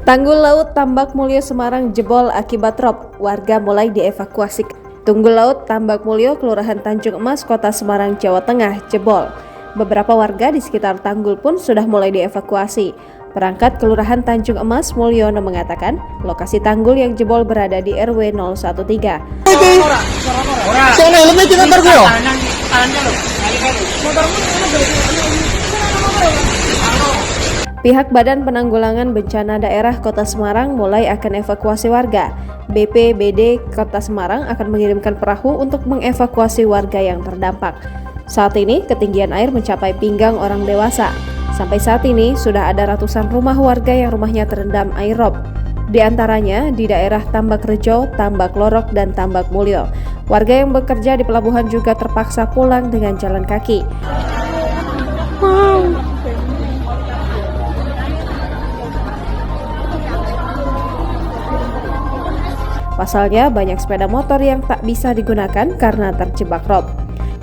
Tanggul laut Tambak Mulyo Semarang jebol akibat rob, warga mulai dievakuasi. Tanggul laut Tambak Mulyo, Kelurahan Tanjung Emas, Kota Semarang, Jawa Tengah jebol. Beberapa warga di sekitar tanggul pun sudah mulai dievakuasi. Perangkat Kelurahan Tanjung Emas Mulyono mengatakan lokasi tanggul yang jebol berada di RW 013. Pihak Badan Penanggulangan Bencana Daerah Kota Semarang mulai akan evakuasi warga. BPBD Kota Semarang akan mengirimkan perahu untuk mengevakuasi warga yang terdampak. Saat ini ketinggian air mencapai pinggang orang dewasa. Sampai saat ini sudah ada ratusan rumah warga yang rumahnya terendam air rob. Di antaranya di daerah Tambak Rejo, Tambak Lorok, dan Tambak Mulyo. Warga yang bekerja di pelabuhan juga terpaksa pulang dengan jalan kaki. Pasalnya banyak sepeda motor yang tak bisa digunakan karena terjebak rob.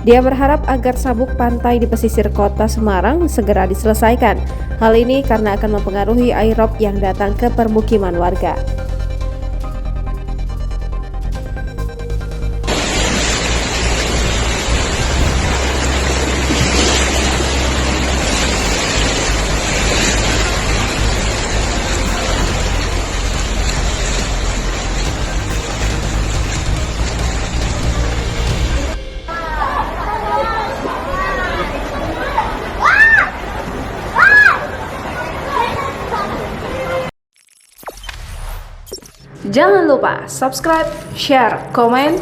Dia berharap agar sabuk pantai di pesisir Kota Semarang segera diselesaikan. Hal ini karena akan mempengaruhi air rob yang datang ke permukiman warga. Jangan lupa subscribe, share, komen,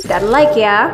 dan like ya.